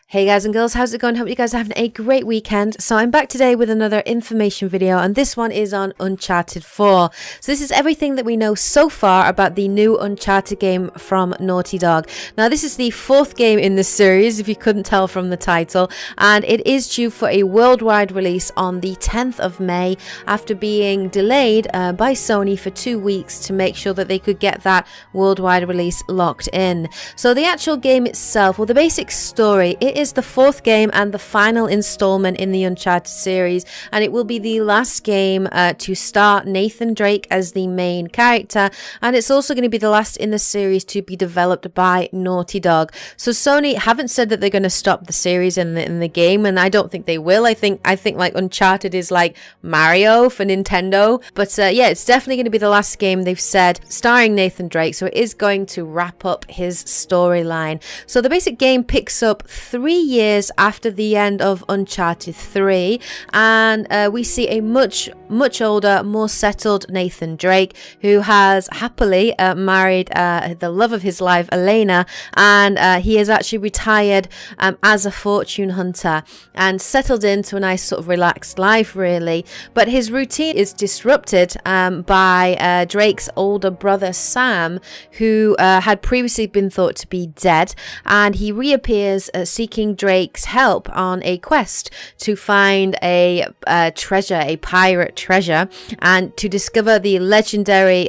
Hey guys and girls, how's it going? Hope you guys are having a great weekend. So I'm back today with another information video, and this one is on Uncharted 4. So this is everything that we know so far about the new Uncharted game from Naughty Dog. Now this is the fourth game in this series, if you couldn't tell from the title, and it is due for a worldwide release on the 10th of May after being delayed by Sony for 2 weeks to make sure that they could get that worldwide release locked in. So the actual game itself, well, the basic story, it is the fourth game and the final installment in the Uncharted series, and it will be the last game to star Nathan Drake as the main character, and it's also going to be the last in the series to be developed by Naughty Dog. So Sony haven't said that they're going to stop the series in the game, and I don't think they will. I think like Uncharted is like Mario for Nintendo, but yeah, it's definitely going to be the last game, they've said, starring Nathan Drake, so it is going to wrap up his storyline. So the basic game picks up 3 years after the end of Uncharted 3, and we see a much older, more settled Nathan Drake, who has happily married the love of his life, Elena, and he is actually retired as a fortune hunter and settled into a nice sort of relaxed life, really. But his routine is disrupted by Drake's older brother Sam, who had previously been thought to be dead, and he reappears seeking Drake's help on a quest to find a treasure, a pirate treasure, and to discover the legendary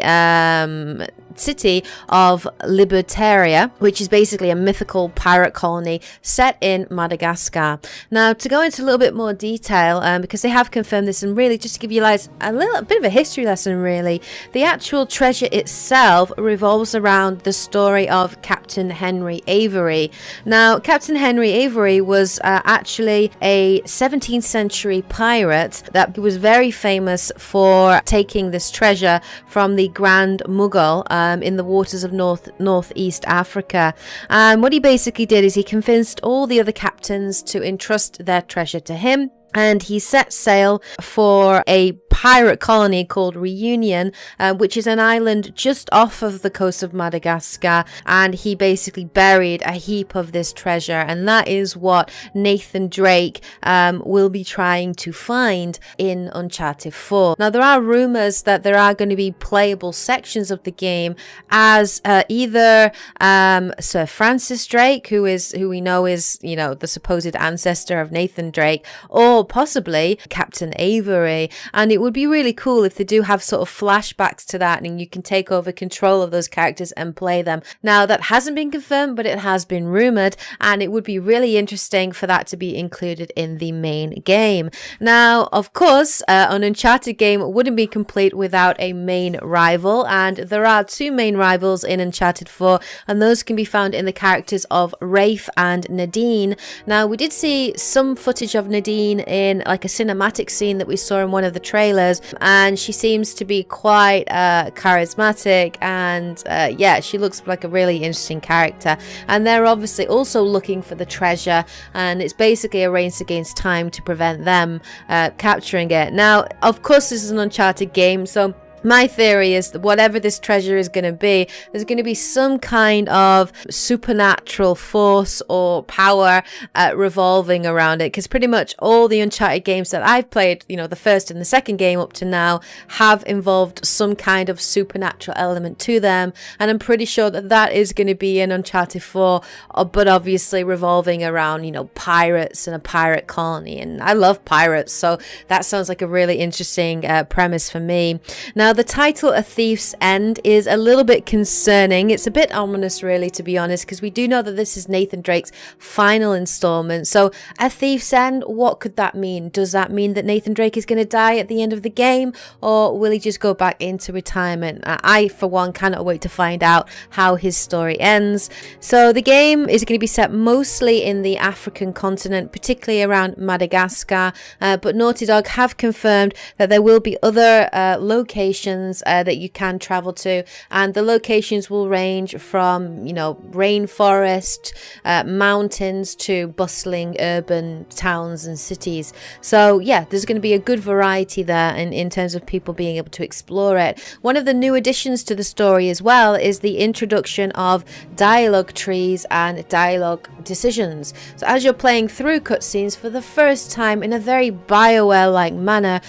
city of Libertaria, which is basically a mythical pirate colony set in Madagascar. Now, to go into a little bit more detail, because they have confirmed this, and really just to give you guys a little bit of a history lesson, really, the actual treasure itself revolves around the story of Captain Henry Avery. Now, Captain Henry Avery was actually a 17th century pirate that was very famous for taking this treasure from the Grand Mughal in the waters of northeast Africa. And what he basically did is he convinced all the other captains to entrust their treasure to him, and he set sail for a pirate colony called Reunion, which is an island just off of the coast of Madagascar, and he basically buried a heap of this treasure, and that is what Nathan Drake will be trying to find in Uncharted 4. Now, there are rumors that there are going to be playable sections of the game as either Sir Francis Drake, who we know is, you know, the supposed ancestor of Nathan Drake, or possibly Captain Avery. And it would be really cool if they do have sort of flashbacks to that and you can take over control of those characters and play them. Now, that hasn't been confirmed, but it has been rumored, and it would be really interesting for that to be included in the main game. Now, of course, an Uncharted game wouldn't be complete without a main rival, and there are 2 main rivals in Uncharted 4, and those can be found in the characters of Rafe and Nadine. Now, we did see some footage of Nadine in like a cinematic scene that we saw in one of the trailers, and she seems to be quite charismatic, and yeah, she looks like a really interesting character. And they're obviously also looking for the treasure, and it's basically a race against time to prevent them capturing it. Now, of course, this is an Uncharted game, so my theory is that whatever this treasure is going to be, there's going to be some kind of supernatural force or power revolving around it, because pretty much all the Uncharted games that I've played, you know, the first and the second game up to now, have involved some kind of supernatural element to them, and I'm pretty sure that that is going to be in Uncharted 4, but obviously revolving around, you know, pirates and a pirate colony, and I love pirates, so that sounds like a really interesting premise for me. Now, the title A Thief's End is a little bit concerning. It's a bit ominous, really, to be honest, because we do know that this is Nathan Drake's final installment. So, A Thief's End, what could that mean? Does that mean that Nathan Drake is going to die at the end of the game, or will he just go back into retirement? I, for one, cannot wait to find out how his story ends. So, the game is going to be set mostly in the African continent, particularly around Madagascar, but Naughty Dog have confirmed that there will be other locations locations that you can travel to, and the locations will range from, you know, rainforest, mountains to bustling urban towns and cities. So yeah, there's going to be a good variety there in terms of people being able to explore it. One of the new additions to the story as well is the introduction of dialogue trees and dialogue decisions. So as you're playing through cutscenes for the first time in a very BioWare-like manner,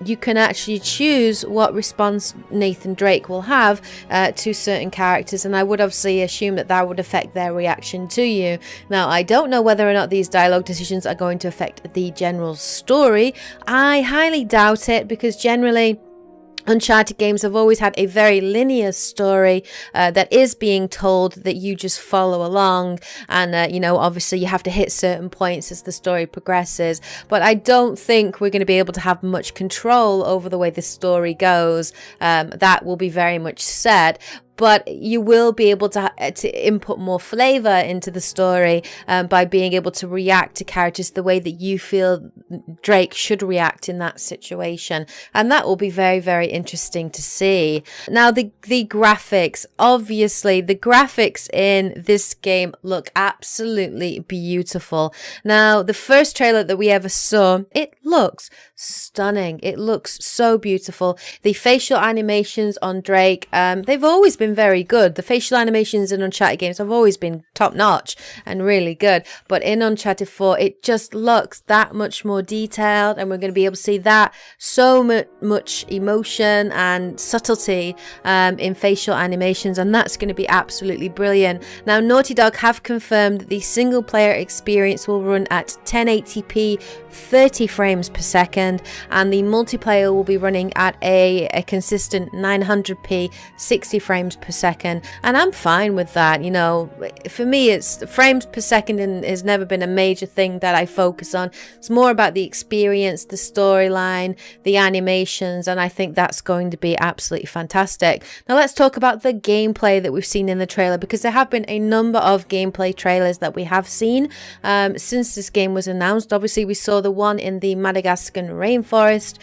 you can actually choose what response Nathan Drake will have to certain characters, and I would obviously assume that that would affect their reaction to you. Now, I don't know whether or not these dialogue decisions are going to affect the general story. I highly doubt it, because generally Uncharted games have always had a very linear story that is being told, that you just follow along, and you know, obviously you have to hit certain points as the story progresses, but I don't think we're going to be able to have much control over the way the story goes. That will be very much set, but you will be able to input more flavor into the story by being able to react to characters the way that you feel Drake should react in that situation. And that will be very, very interesting to see. Now, the graphics, obviously, the graphics in this game look absolutely beautiful. Now, the first trailer that we ever saw, it looks stunning. It looks so beautiful. The facial animations on Drake, they've always been very good. The facial animations in Uncharted games have always been top notch and really good, but in Uncharted 4 it just looks that much more detailed, and we're going to be able to see that so much emotion and subtlety in facial animations, and that's going to be absolutely brilliant. Now, Naughty Dog have confirmed that the single player experience will run at 1080p 30 frames per second, and the multiplayer will be running at a consistent 900p 60 frames per second, and I'm fine with that. You know, for me, it's frames per second and has never been a major thing that I focus on. It's more about the experience, the storyline, the animations, and I think that's going to be absolutely fantastic. Now let's talk about the gameplay that we've seen in the trailer, because there have been a number of gameplay trailers that we have seen since this game was announced. Obviously, we saw the one in the Madagascar rainforest,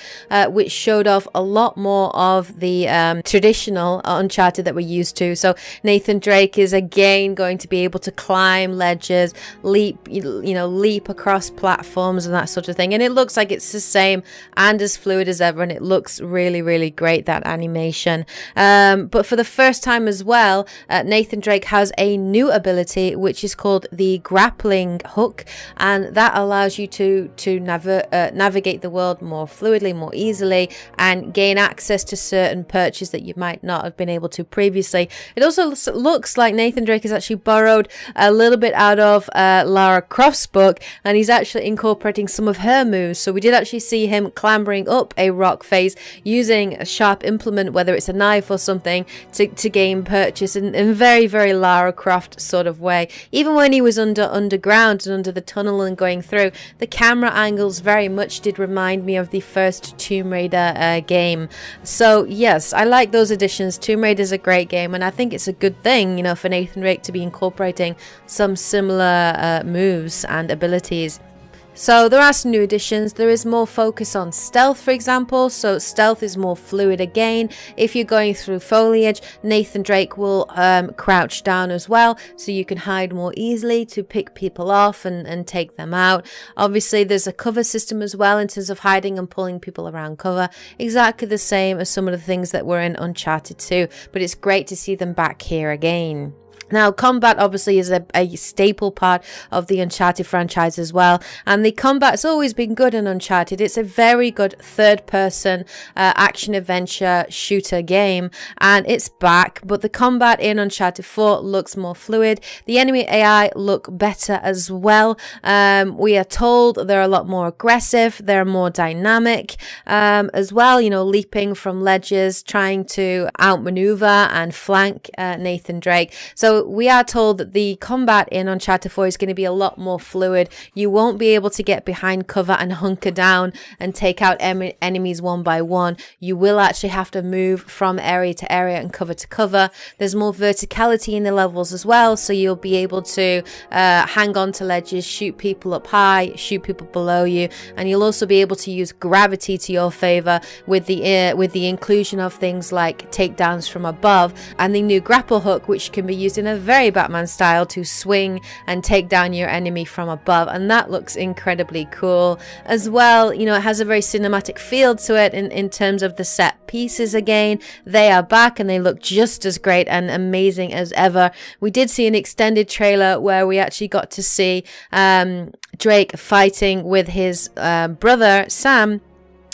which showed off a lot more of the traditional Uncharted that we're used to. So Nathan Drake is again going to be able to climb ledges, leap across platforms and that sort of thing, and it looks like it's the same and as fluid as ever, and it looks really, really great, that animation. But for the first time as well, Nathan Drake has a new ability which is called the grappling hook, and that allows you to navigate the world more fluidly, more easily, and gain access to certain perches that you might not have been able to previously. It also looks like Nathan Drake has actually borrowed a little bit out of Lara Croft's book, and he's actually incorporating some of her moves. So we did actually see him clambering up a rock face using a sharp implement, whether it's a knife or something, to gain purchase in very, very Lara Croft sort of way. Even when he was underground and under the tunnel and going through, the camera angles very much did remind me of the first Tomb Raider game. So yes, I like those additions. Tomb Raider is a great game, and I think it's a good thing, you know, for Nathan Drake to be incorporating some similar moves and abilities. So there are some new additions. There is more focus on stealth, for example. So stealth is more fluid again. If you're going through foliage, Nathan Drake will crouch down as well, so you can hide more easily to pick people off and take them out. Obviously, there's a cover system as well in terms of hiding and pulling people around cover. Exactly the same as some of the things that were in Uncharted 2, but it's great to see them back here again. Now, combat obviously is a staple part of the Uncharted franchise as well, and the combat's always been good in Uncharted. It's a very good third-person action-adventure shooter game, and it's back, but the combat in Uncharted 4 looks more fluid. The enemy AI look better as well. We are told they're a lot more aggressive, they're more dynamic as well, you know, leaping from ledges, trying to outmaneuver and flank Nathan Drake. So So we are told that the combat in Uncharted 4 is going to be a lot more fluid. You won't be able to get behind cover and hunker down and take out enemies one by one. You will actually have to move from area to area and cover to cover. There's more verticality in the levels as well, so you'll be able to hang on to ledges, shoot people up high, shoot people below you, and you'll also be able to use gravity to your favor with the inclusion of things like takedowns from above and the new grapple hook, which can be used in a very Batman style to swing and take down your enemy from above, and that looks incredibly cool as well. You know, it has a very cinematic feel to it in terms of the set pieces. Again, they are back and they look just as great and amazing as ever. We did see an extended trailer where we actually got to see Drake fighting with his brother Sam,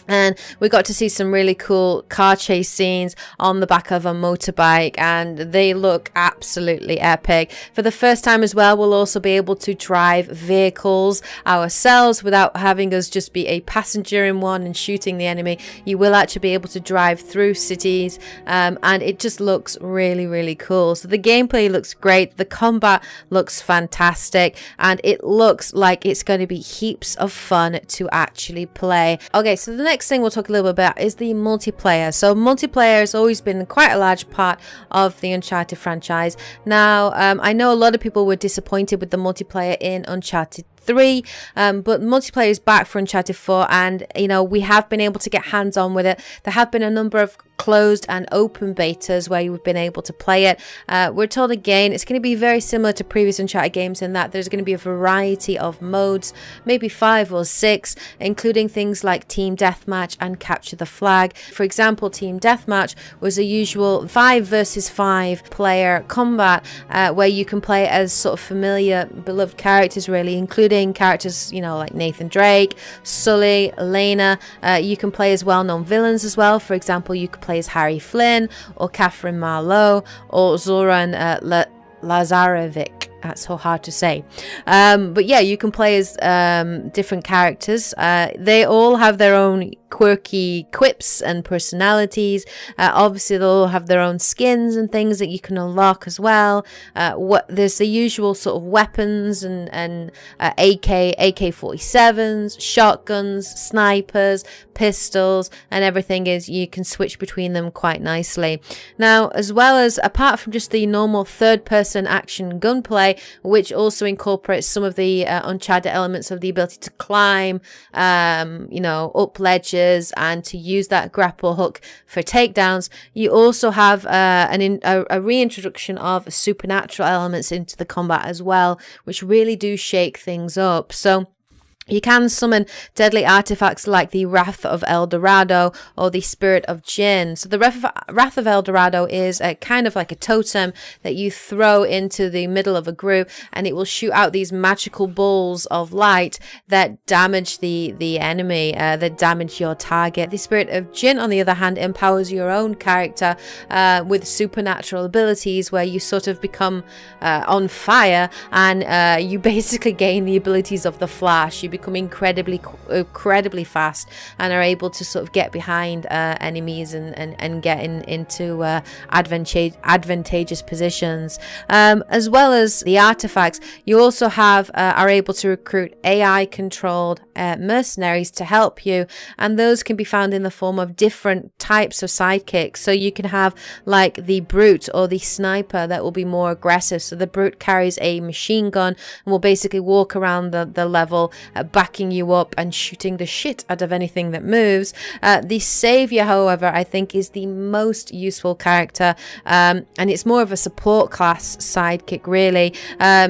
and we got to see some really cool car chase scenes on the back of a motorbike, and they look absolutely epic. For the first time as well, we'll also be able to drive vehicles ourselves without having us just be a passenger in one and shooting the enemy. You will actually be able to drive through cities, and it just looks really, really cool. So the gameplay looks great, the combat looks fantastic, and it looks like it's going to be heaps of fun to actually play. Okay, so the next thing we'll talk a little bit about is the multiplayer. So multiplayer has always been quite a large part of the Uncharted franchise. Now, I know a lot of people were disappointed with the multiplayer in Uncharted 3, but multiplayer is back for Uncharted 4, and you know, we have been able to get hands on with it. There have been a number of closed and open betas where you've been able to play it. We're told again it's going to be very similar to previous Uncharted games in that there's going to be a variety of modes, maybe 5 or 6, including things like team deathmatch and capture the flag. For example, team deathmatch was a usual 5 versus 5 player combat where you can play as sort of familiar, beloved characters, really, including characters, you know, like Nathan Drake, Sully, Elena. You can play as well-known villains as well. For example, you could play as Harry Flynn or Catherine Marlowe or Zoran Lazarevic. That's so hard to say. But yeah, you can play as different characters. They all have their own quirky quips and personalities. Obviously, they'll all have their own skins and things that you can unlock as well. There's the usual sort of weapons and AK-47s, shotguns, snipers, pistols, and everything is you can switch between them quite nicely. Now, as well as apart from just the normal third-person action gunplay, which also incorporates some of the Uncharted elements of the ability to climb, you know, up ledges and to use that grapple hook for takedowns, you also have a reintroduction of supernatural elements into the combat as well, which really do shake things up. So you can summon deadly artifacts like the Wrath of El Dorado or the Spirit of Jinn. So the Wrath of El Dorado is a kind of like a totem that you throw into the middle of a group, and it will shoot out these magical balls of light that damage the enemy, that damage your target. The Spirit of Jinn, on the other hand, empowers your own character with supernatural abilities where you sort of become on fire, and you basically gain the abilities of the Flash. You become incredibly fast and are able to sort of get behind enemies and get into advantageous positions. As well as the artifacts, you also are able to recruit AI controlled mercenaries to help you, and those can be found in the form of different types of sidekicks. So you can have like the brute or the sniper that will be more aggressive. So the brute carries a machine gun and will basically walk around the level backing you up and shooting the shit out of anything that moves. The savior, however, I think is the most useful character, and it's more of a support class sidekick really,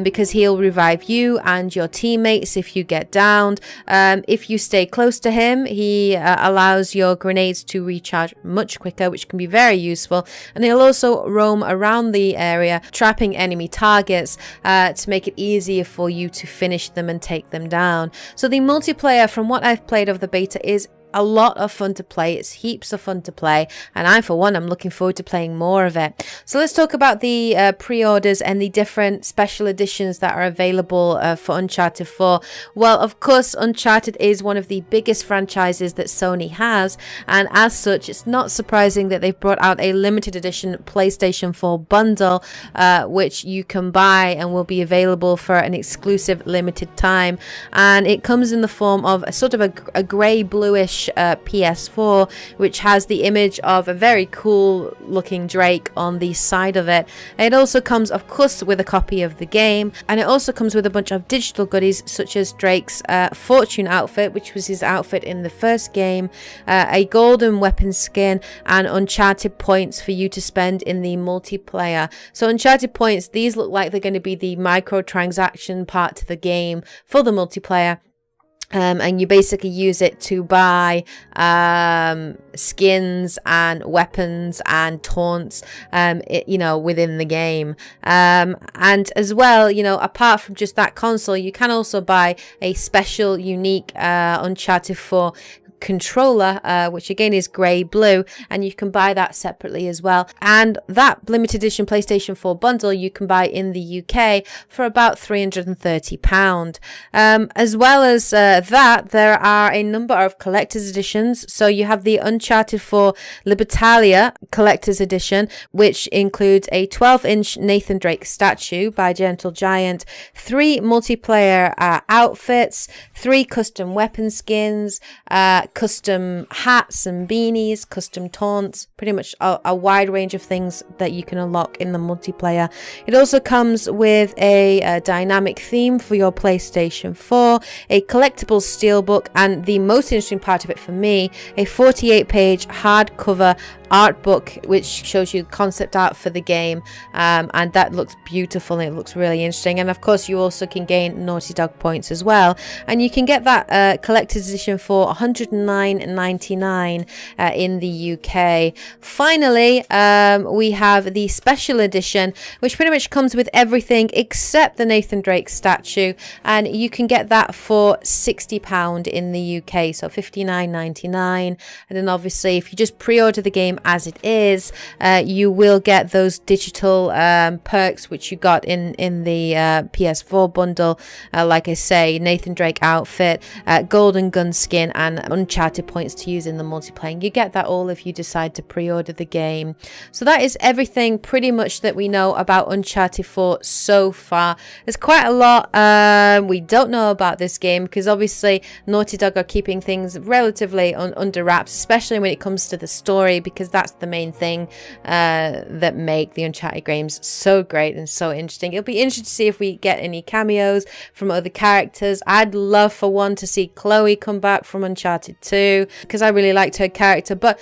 because he'll revive you and your teammates if you get downed. If you stay close to him, he allows your grenades to recharge much quicker, which can be very useful, and he'll also roam around the area trapping enemy targets to make it easier for you to finish them and take them down. So the multiplayer, from what I've played of the beta, is a lot of fun to play. It's heaps of fun to play, and I for one am looking forward to playing more of it. So let's talk about the pre-orders and the different special editions that are available for Uncharted 4. Well, of course, Uncharted is one of the biggest franchises that Sony has, and as such it's not surprising that they've brought out a limited edition PlayStation 4 bundle, which you can buy and will be available for an exclusive limited time. And it comes in the form of a sort of a grey bluish PS4, which has the image of a very cool looking Drake on the side of it. It also comes, of course, with a copy of the game, and it also comes with a bunch of digital goodies such as Drake's Fortune outfit, which was his outfit in the first game, a golden weapon skin, and Uncharted points for you to spend in the multiplayer. So Uncharted points, these look like they're going to be the microtransaction part to the game for the multiplayer. And you basically use it to buy skins and weapons and taunts, within the game. And as well, apart from just that console, you can also buy a special, unique Uncharted 4 controller, which again is grey blue, and you can buy that separately as well. And that limited edition PlayStation 4 bundle you can buy in the UK for about £330. As well as that, there are a number of collector's editions. So you have the Uncharted 4 Libertalia collector's edition, which includes a 12-inch Nathan Drake statue by Gentle Giant, 3 multiplayer outfits, 3 custom weapon skins, custom hats and beanies, custom taunts, pretty much a wide range of things that you can unlock in the multiplayer. It also comes with a dynamic theme for your PlayStation 4, a collectible steelbook, and the most interesting part of it for me, a 48-page hardcover art book which shows you concept art for the game, and that looks beautiful and it looks really interesting. And of course you also can gain Naughty Dog points as well, and you can get that collector's edition for $109.99 in the UK. Finally, we have the special edition, which pretty much comes with everything except the Nathan Drake statue, and you can get that for £60 in the UK, so $59.99. And then obviously if you just pre-order the game as it is, you will get those digital perks which you got in the PS4 bundle, like I say, Nathan Drake outfit, golden gun skin, and Uncharted points to use in the multiplayer. You get that all if you decide to pre-order the game. So that is everything pretty much that we know about Uncharted 4 so far. There's quite a lot we don't know about this game, because obviously Naughty Dog are keeping things relatively under wraps, especially when it comes to the story, because that's the main thing that make the Uncharted games so great and so interesting. It'll be interesting to see if we get any cameos from other characters. I'd love for one to see Chloe come back from Uncharted 2, because I really liked her character, but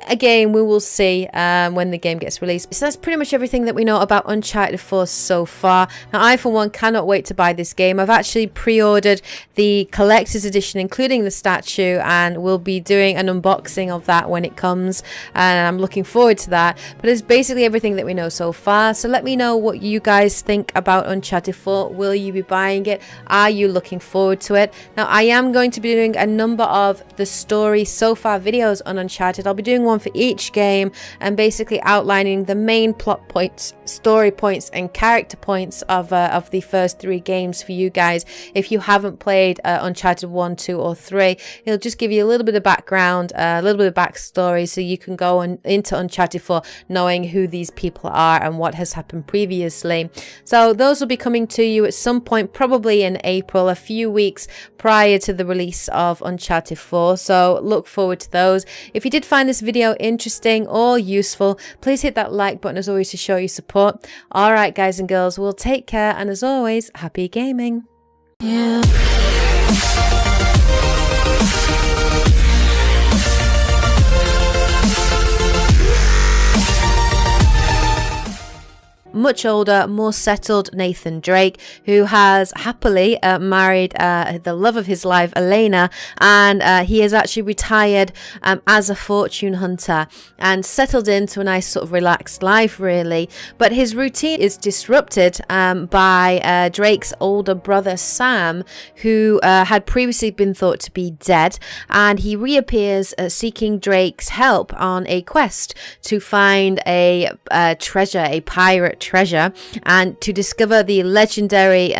again, we will see when the game gets released. So that's pretty much everything that we know about Uncharted 4 so far. Now, I for one cannot wait to buy this game. I've actually pre-ordered the collector's edition, including the statue, and we'll be doing an unboxing of that when it comes, and I'm looking forward to that. But it's basically everything that we know so far. So let me know what you guys think about Uncharted 4. Will you be buying it? Are you looking forward to it? Now, I am going to be doing a number of the story so far videos on Uncharted. I'll be doing one for each game and basically outlining the main plot points, story points, and character points of the first 3 games for you guys. If you haven't played Uncharted 1, 2, or 3, it'll just give you a little bit of background, a little bit of backstory, so you can go into Uncharted 4 knowing who these people are and what has happened previously. So those will be coming to you at some point, probably in April, a few weeks prior to the release of Uncharted 4. So look forward to those. If you did find this video interesting or useful, please hit that like button as always to show your support. All right, guys and girls, we'll take care, and as always, happy gaming. Yeah. much older, more settled Nathan Drake, who has happily married the love of his life, Elena, and he has actually retired as a fortune hunter and settled into a nice sort of relaxed life, really. But his routine is disrupted by Drake's older brother Sam, who had previously been thought to be dead, and he reappears seeking Drake's help on a quest to find a treasure, a pirate treasure, and to discover the legendary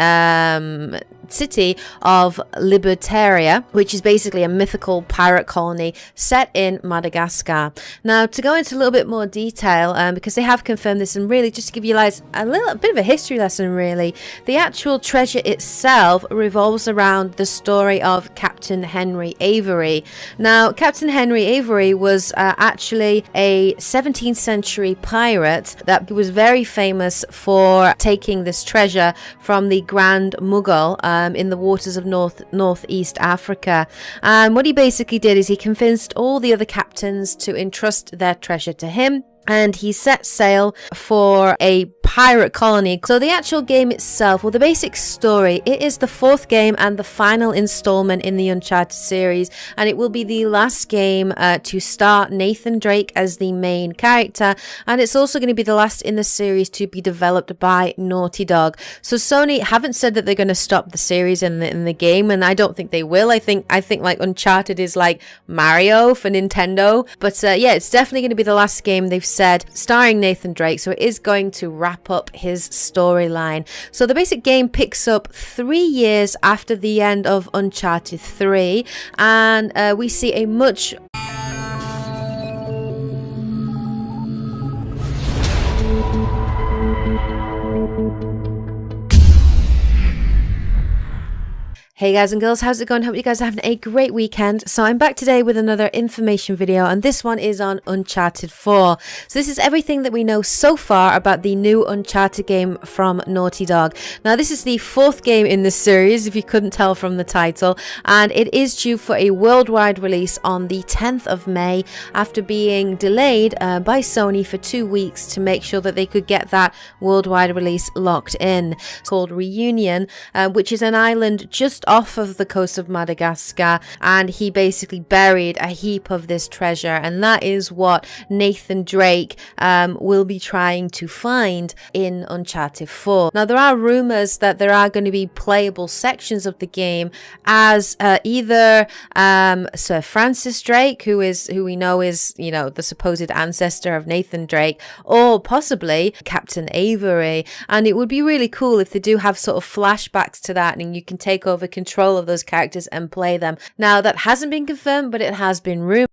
city of Libertaria, which is basically a mythical pirate colony set in Madagascar. Now, to go into a little bit more detail, because they have confirmed this, and really just to give you guys a little bit of a history lesson, really, the actual treasure itself revolves around the story of Captain Henry Avery. Now, Captain Henry Avery was actually a 17th century pirate that was very famous for taking this treasure from the Grand Mughal in the waters of northeast Africa. And what he basically did is he convinced all the other captains to entrust their treasure to him, and he set sail for a pirate colony. So the actual game itself, well, the basic story, it is the fourth game and the final installment in the Uncharted series, and it will be the last game to star Nathan Drake as the main character, and it's also going to be the last in the series to be developed by Naughty Dog. So Sony haven't said that they're going to stop the series in the game, and I don't think they will. I think like Uncharted is like Mario for Nintendo, but yeah, it's definitely going to be the last game they've said starring Nathan Drake, so it is going to wrap up his storyline. So the basic game picks up 3 years after the end of Uncharted 3, and we see a much Hey guys and girls, how's it going? Hope you guys are having a great weekend. So I'm back today with another information video, and this one is on Uncharted 4. So this is everything that we know so far about the new Uncharted game from Naughty Dog. Now this is the fourth game in this series, if you couldn't tell from the title, and it is due for a worldwide release on the 10th of May after being delayed by Sony for 2 weeks to make sure that they could get that worldwide release locked in. It's called Reunion, which is an island just off of the coast of Madagascar, and he basically buried a heap of this treasure, and that is what Nathan Drake will be trying to find in Uncharted 4. Now there are rumors that there are going to be playable sections of the game as either Sir Francis Drake, who we know is, you know, the supposed ancestor of Nathan Drake, or possibly Captain Avery. And it would be really cool if they do have sort of flashbacks to that, and you can take over control of those characters and play them. Now that hasn't been confirmed, but it has been rumored.